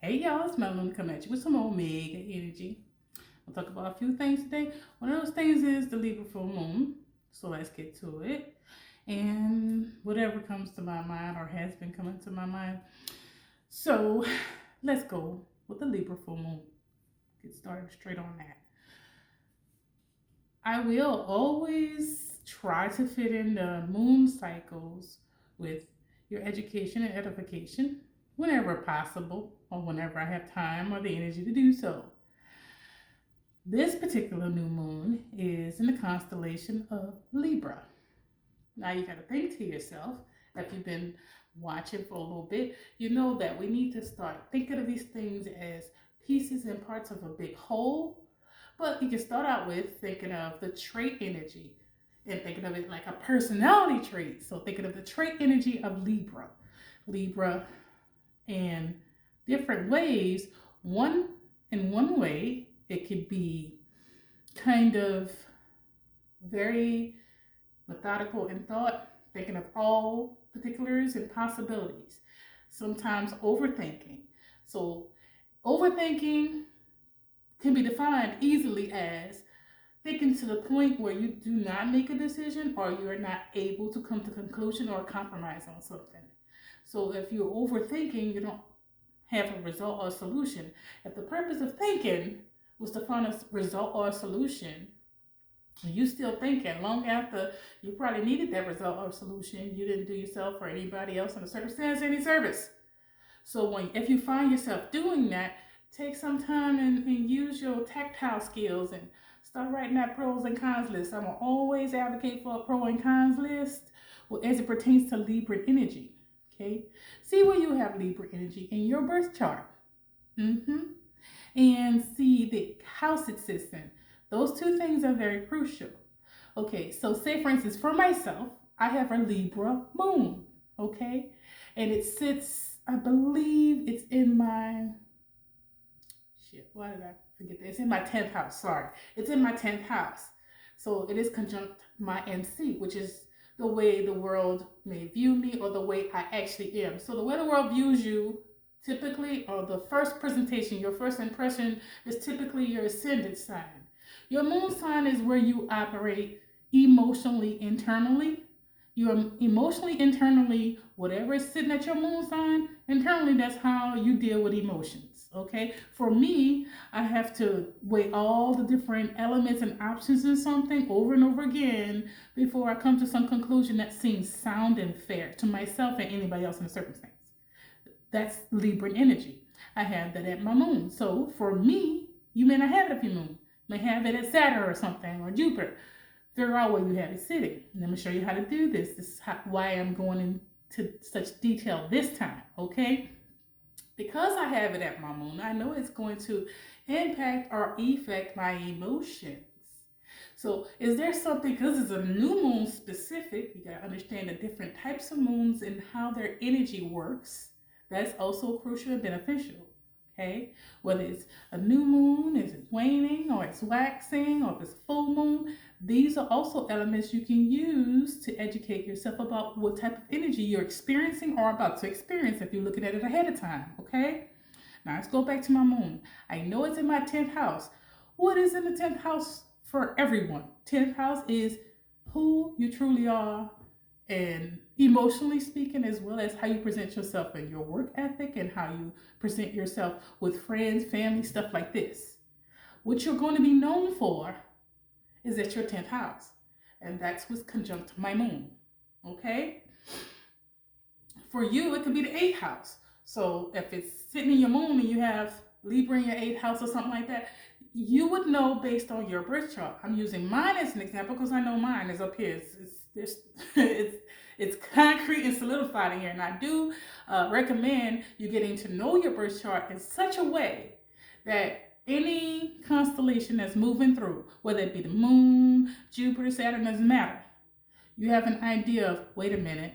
Hey y'all, it's Melon coming at you with some Omega energy. We'll talk about a few things today. One of those things is the Libra full moon. So let's get to it. And whatever comes to my mind or has been coming to my mind. So let's go with the Libra full moon. Get started straight on that. I will always try to fit in the moon cycles with your education and edification whenever possible or whenever I have time or the energy to do so. This particular new moon is in the constellation of Libra. Now you got to think to yourself, if you've been watching for a little bit, you know that we need to start thinking of these things as pieces and parts of a big whole. But you can start out with thinking of the trait energy and thinking of it like a personality trait. So thinking of the trait energy of Libra. Libra in different ways. One way, it could be kind of very methodical in thought, thinking of all particulars and possibilities. Sometimes overthinking. So overthinking can be defined easily as thinking to the point where you do not make a decision or you're not able to come to a conclusion or compromise on something. So if you're overthinking, you don't have a result or a solution. If the purpose of thinking was to find a result or a solution, you still thinking long after you probably needed that result or solution, you didn't do yourself or anybody else in the circumstance any service. So if you find yourself doing that, take some time and use your tactile skills and start writing that pros and cons list. I'm gonna always advocate for a pro and cons list as it pertains to Libra energy. Okay, see where you have Libra energy in your birth chart. And see the house it sits in. Those two things are very crucial. Okay, so say for instance, for myself, I have a Libra moon. Okay, and it sits, I believe it's in my why did I forget that? It's in my 10th house. Sorry, it's in my 10th house. So it is conjunct my MC, which is the way the world may view me or the way I actually am. So the way the world views you typically, or the first presentation, your first impression is typically your ascendant sign. Your moon sign is where you operate emotionally internally. You're emotionally internally, whatever is sitting at your moon sign, internally, that's how you deal with emotions. Okay, for me, I have to weigh all the different elements and options in something over and over again before I come to some conclusion that seems sound and fair to myself and anybody else in the circumstance. That's Libra energy. I have that at my moon. So for me, you may not have it at your moon. You may have it at Saturn or something, or Jupiter. Figure out where you have it sitting. And let me show you how to do this. This is why I'm going into such detail this time, okay? Because I have it at my moon, I know it's going to impact or affect my emotions. So is there something, because it's a new moon specific, you got to understand the different types of moons and how their energy works. That's also crucial and beneficial. Okay, whether it's a new moon, is it waning, or it's waxing, or if it's full moon, these are also elements you can use to educate yourself about what type of energy you're experiencing or about to experience if you're looking at it ahead of time. Okay, now let's go back to my moon. I know it's in my 10th house. What is in the 10th house for everyone? 10th house is who you truly are, and emotionally speaking, as well as how you present yourself in your work ethic and how you present yourself with friends, family, stuff like this. What you're going to be known for is at your 10th house, and that's what's conjunct my moon. Okay, for you it could be the 8th house. So if it's sitting in your moon and you have Libra in your 8th house or something like that, you would know based on your birth chart. I'm using mine as an example because I know mine is up here. It's concrete and solidified in here. And I do recommend you getting to know your birth chart in such a way that any constellation that's moving through, whether it be the moon, Jupiter, Saturn, doesn't matter. You have an idea of, wait a minute,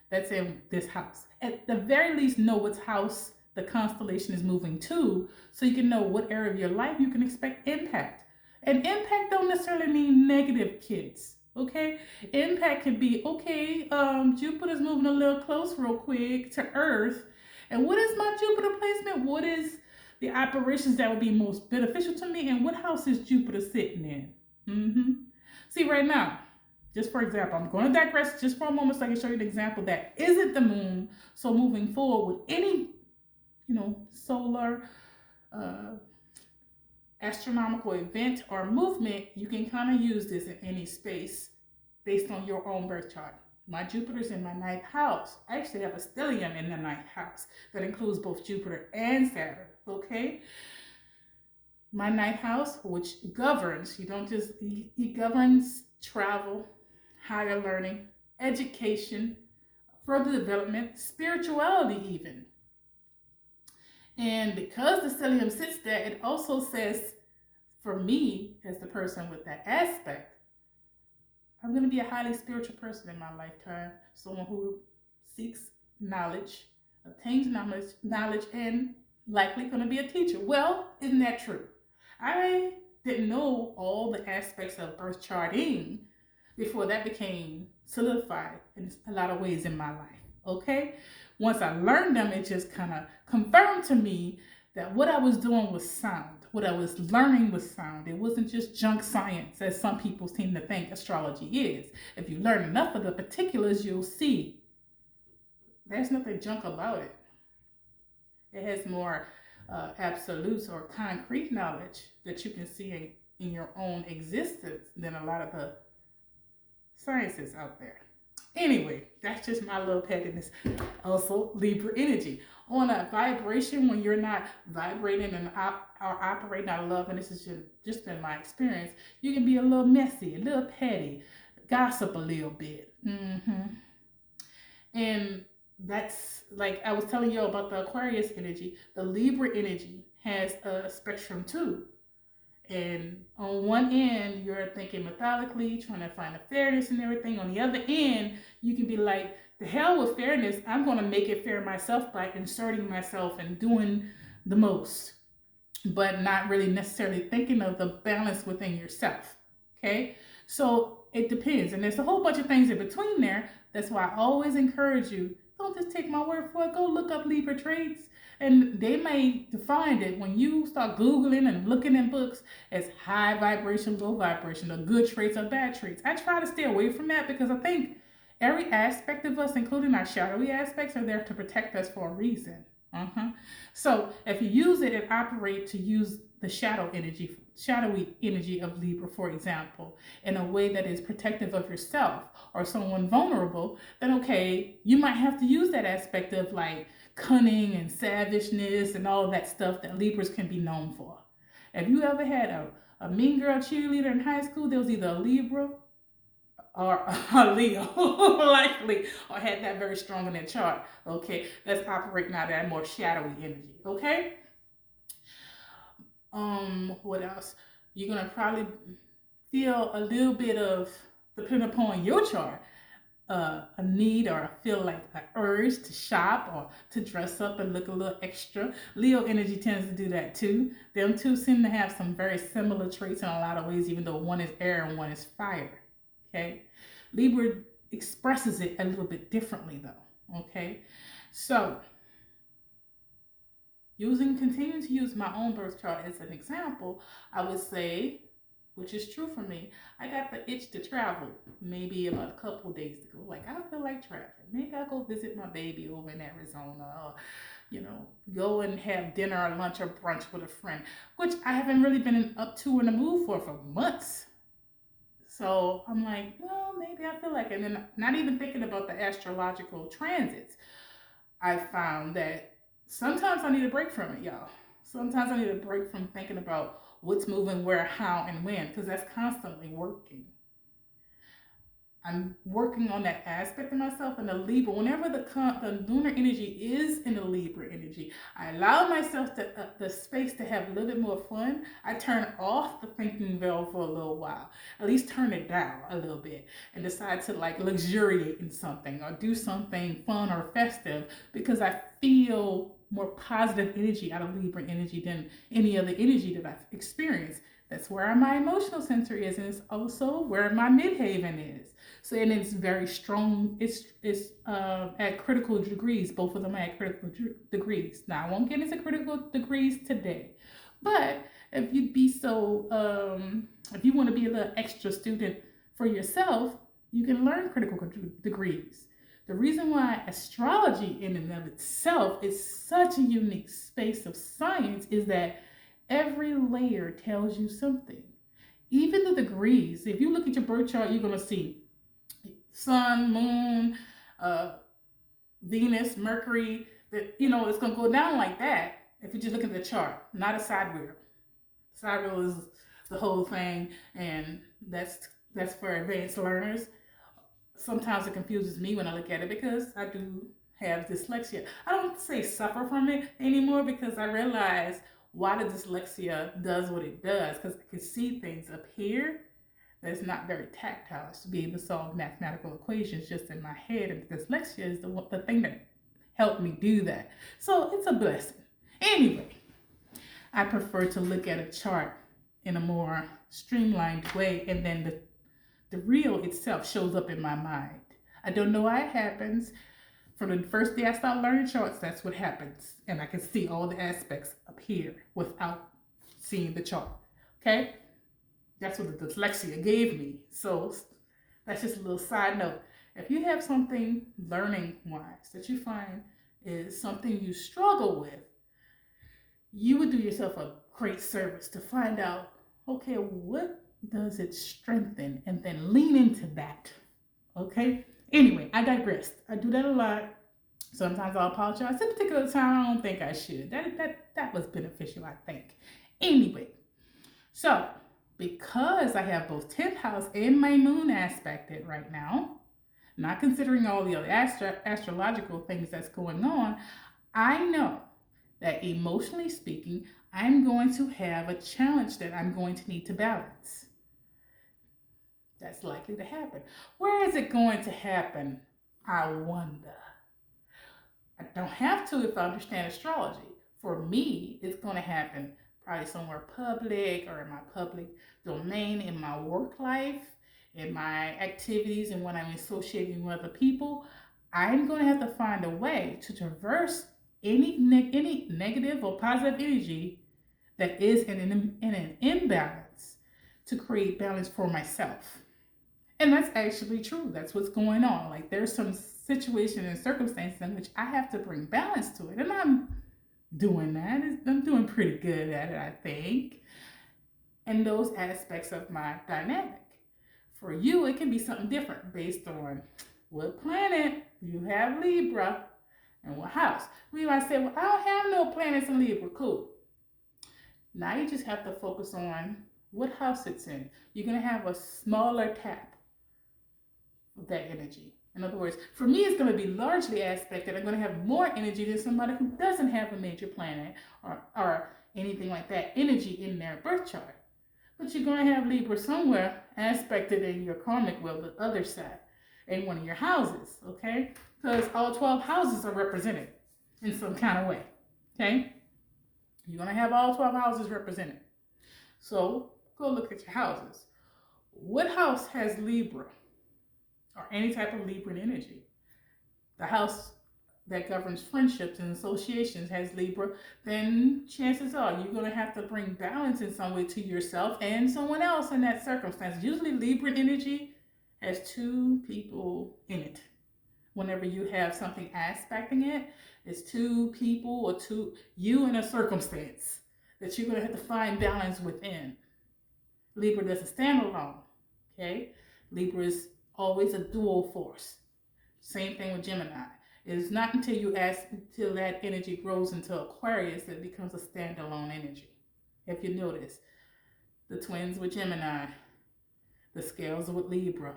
that's in this house. At the very least, know what house the constellation is moving to, so you can know what area of your life you can expect impact. And impact don't necessarily mean negative, kids. Okay, impact can be, okay, Jupiter's moving a little close real quick to Earth, and what is my Jupiter placement? what is the operations that would be most beneficial to me, and what house is Jupiter sitting in. See, right now, just for example, I'm going to digress just for a moment so I can show you an example that isn't the moon. So moving forward with any, solar uh, astronomical event or movement, you can kind of use this in any space based on your own birth chart. My Jupiter's in my ninth house. I actually have a stellium in the ninth house that includes both Jupiter and Saturn, okay? My ninth house, which governs, it governs travel, higher learning, education, further development, spirituality even. And because the stellium sits there, it also says, for me, as the person with that aspect, I'm going to be a highly spiritual person in my lifetime. Someone who seeks knowledge, obtains knowledge, and likely going to be a teacher. Well, isn't that true? I didn't know all the aspects of birth charting before that became solidified in a lot of ways in my life. Okay? Once I learned them, it just kind of confirmed to me that what I was doing was sound. What I was learning was sound. It wasn't just junk science, as some people seem to think astrology is. If you learn enough of the particulars, you'll see there's nothing junk about it. It has more absolutes or concrete knowledge that you can see in your own existence than a lot of the sciences out there. Anyway, that's just my little pettiness. Also, Libra energy. On a vibration, when you're not vibrating and or operating out of love, and this is just been my experience, you can be a little messy, a little petty, gossip a little bit. And that's like I was telling you about the Aquarius energy. The Libra energy has a spectrum too. And on one end, you're thinking methodically, trying to find a fairness and everything. On the other end, you can be like, the hell with fairness. I'm going to make it fair myself by inserting myself and doing the most, but not really necessarily thinking of the balance within yourself. Okay? So it depends. And there's a whole bunch of things in between there. That's why I always encourage you, don't just take my word for it. Go look up Libra traits. And they may define it when you start Googling and looking in books as high vibration, low vibration, or good traits or bad traits. I try to stay away from that because I think every aspect of us, including our shadowy aspects, are there to protect us for a reason. So if you use it and operate to use the shadowy energy of Libra, for example, in a way that is protective of yourself or someone vulnerable, then okay, you might have to use that aspect of like cunning and savageness and all that stuff that Libras can be known for. If you ever had a mean girl cheerleader in high school, there was either a Libra or a Leo, likely, or had that very strong in their chart. Okay, that's operating out of that more shadowy energy. Okay. What else? You're gonna probably feel a little bit of, depending upon your chart, a need or feel like an urge to shop or to dress up and look a little extra. Leo energy tends to do that too. Them two seem to have some very similar traits in a lot of ways, even though one is air and one is fire. Okay, Libra expresses it a little bit differently though. Okay, so continuing to use my own birth chart as an example, I would say, which is true for me, I got the itch to travel maybe about a couple days ago. Like, I feel like traveling. Maybe I'll go visit my baby over in Arizona, or, go and have dinner or lunch or brunch with a friend, which I haven't really been up to in the mood for months. So I'm like, well, maybe I feel like it. And then not even thinking about the astrological transits, I found that sometimes I need a break from it, y'all. Sometimes I need a break from thinking about what's moving where, how, and when, because that's constantly working. I'm working on that aspect of myself in the Libra. Whenever the lunar energy is in the Libra energy, I allow myself the space to have a little bit more fun. I turn off the thinking veil for a little while, at least turn it down a little bit, and decide to like luxuriate in something or do something fun or festive, because I feel more positive energy out of Libra energy than any other energy that I've experienced. That's where my emotional center is, and it's also where my midhaven is. So, and it's very strong. It's at critical degrees. Both of them are at critical degrees. Now, I won't get into critical degrees today, but if you'd be so, if you want to be a little extra student for yourself, you can learn critical degrees. The reason why astrology in and of itself is such a unique space of science is that every layer tells you something. Even the degrees, if you look at your birth chart, you're going to see sun, moon, uh, Venus, Mercury, that, it's going to go down like that if you just look at the chart, not a side wheel. Side wheel is the whole thing, and that's for advanced learners. Sometimes it confuses me when I look at it because I do have dyslexia. I don't say suffer from it anymore because I realize why the dyslexia does what it does, because I can see things up here that's not very tactile to be able to solve mathematical equations just in my head, and dyslexia is the thing that helped me do that. So it's a blessing. Anyway, I prefer to look at a chart in a more streamlined way, and then the real itself shows up in my mind. I don't know why it happens. From the first day I started learning charts, that's what happens. And I can see all the aspects up here without seeing the chart. Okay? That's what the dyslexia gave me. So that's just a little side note. If you have something learning-wise that you find is something you struggle with, you would do yourself a great service to find out, okay, what does it strengthen, and then lean into that. Okay? Anyway, I digressed. I do that a lot. Sometimes I'll apologize. At a particular time, I don't think I should. That was beneficial, I think. Anyway, so because I have both 10th house and my moon aspected right now, not considering all the other astrological things that's going on, I know that emotionally speaking, I'm going to have a challenge that I'm going to need to balance. That's likely to happen. Where is it going to happen? I wonder. I don't have to if I understand astrology. For me, it's going to happen probably somewhere public or in my public domain, in my work life, in my activities, and when I'm associating with other people. I'm going to have to find a way to traverse any negative or positive energy that is in an imbalance to create balance for myself. And that's actually true. That's what's going on. Like, there's some situation and circumstances in which I have to bring balance to it. And I'm doing that. I'm doing pretty good at it, I think. And those aspects of my dynamic. For you, it can be something different based on what planet you have Libra and what house. We might say, well, I don't have no planets in Libra. Cool. Now you just have to focus on what house it's in. You're going to have a smaller tap of that energy. In other words, for me, it's going to be largely aspected. I'm going to have more energy than somebody who doesn't have a major planet or anything like that energy in their birth chart. But you're going to have Libra somewhere aspected in your karmic wheel, the other side, in one of your houses, okay? Because all 12 houses are represented in some kind of way, okay? You're going to have all 12 houses represented. So go look at your houses. What house has Libra or any type of Libra energy? The house that governs friendships and associations has Libra, then chances are you're going to have to bring balance in some way to yourself and someone else in that circumstance. Usually Libra energy has two people in it. Whenever you have something aspecting it, it's two people or you in a circumstance that you're going to have to find balance within. Libra doesn't stand alone, okay? Libra is always a dual force. Same thing with Gemini. It is not until that energy grows into Aquarius that it becomes a standalone energy. If you notice, the twins with Gemini, the scales with Libra,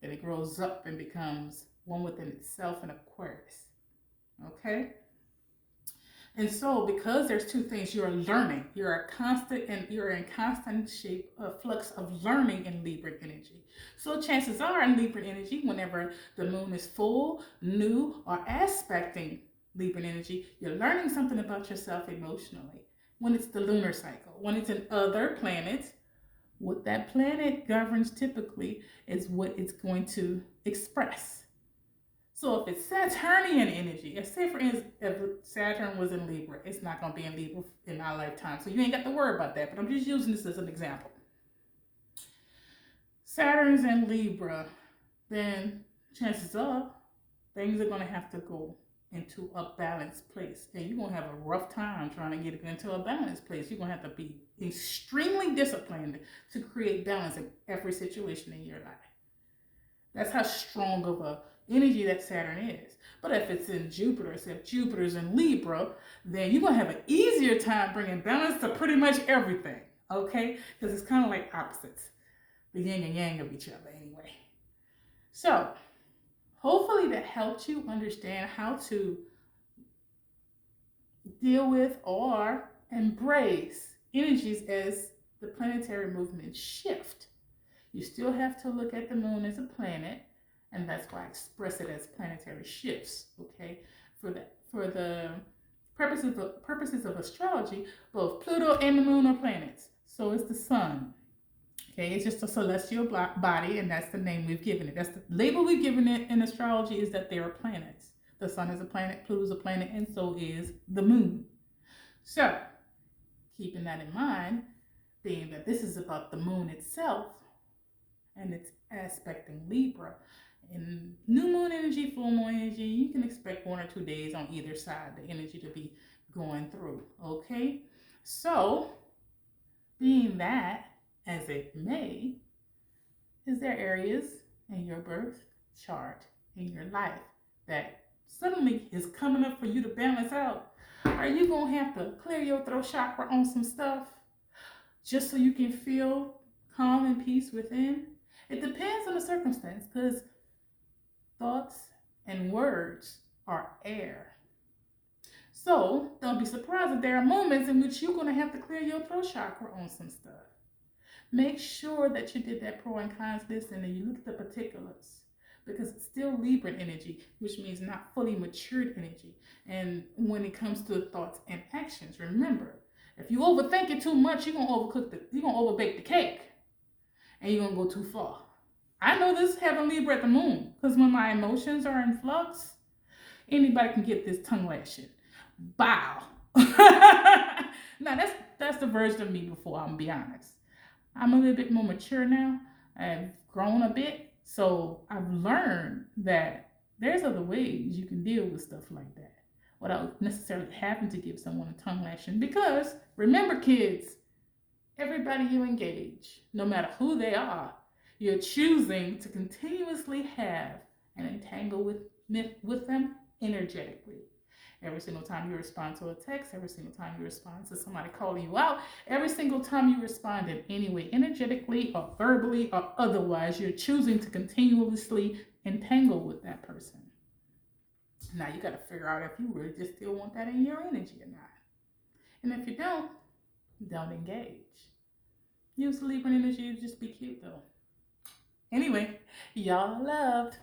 then it grows up and becomes one within itself in Aquarius. Okay? And so, because there's two things you're learning, you're in constant flux of learning in Libra energy. So chances are in Libra energy, whenever the moon is full, new, or aspecting Libra energy, you're learning something about yourself emotionally. When it's the lunar cycle, when it's in other planets, What that planet governs typically is what it's going to express. So if it's Saturnian energy, if say for instance, if Saturn was in Libra, it's not going to be in Libra in our lifetime. So you ain't got to worry about that. But I'm just using this as an example. Saturn's in Libra, then chances are things are going to have to go into a balanced place. And you're going to have a rough time trying to get it into a balanced place. You're going to have to be extremely disciplined to create balance in every situation in your life. That's how strong of a energy that Saturn is. But if it's in Jupiter, so if Jupiter's in Libra, then you're going to have an easier time bringing balance to pretty much everything, okay? Because it's kind of like opposites, the yin and yang of each other anyway. So hopefully that helped you understand how to deal with or embrace energies as the planetary movements shift. You still have to look at the moon as a planet, and that's why I express it as planetary shifts, okay? For the purposes of astrology, both Pluto and the moon are planets. So is the sun. Okay, it's just a celestial body, and that's the name we've given it. That's the label we've given it in astrology, is that they are planets. The sun is a planet, Pluto is a planet, and so is the moon. So, keeping that in mind, being that this is about the moon itself, and it's aspecting Libra. In new moon energy, full moon energy, you can expect 1 or 2 days on either side, the energy to be going through, okay? So, being that, as it may, is there areas in your birth chart, in your life, that suddenly is coming up for you to balance out? Are you going to have to clear your throat chakra on some stuff just so you can feel calm and peace within? It depends on the circumstance, because thoughts and words are air. So don't be surprised if there are moments in which you're going to have to clear your throat chakra on some stuff. Make sure that you did that pro and cons list and then you look at the particulars, because it's still Libra energy, which means not fully matured energy. And when it comes to thoughts and actions, remember, if you overthink it too much, you're gonna overbake the cake, and you're gonna go too far. I know this having Libra at the moon, because when my emotions are in flux, anybody can get this tongue lashing. Bow. Now that's the version of me before, I'm gonna be honest. I'm a little bit more mature now. I've grown a bit, so I've learned that there's other ways you can deal with stuff like that without necessarily having to give someone a tongue lashing. Because remember, kids, everybody you engage, no matter who they are, you're choosing to continuously have and entangle with them energetically. Every single time you respond to a text, every single time you respond to somebody calling you out, every single time you respond in any way, energetically or verbally or otherwise, you're choosing to continuously entangle with that person. Now you got to figure out if you really just still want that in your energy or not. And if you don't engage. Use Libra energy to just be cute though. Anyway, y'all loved.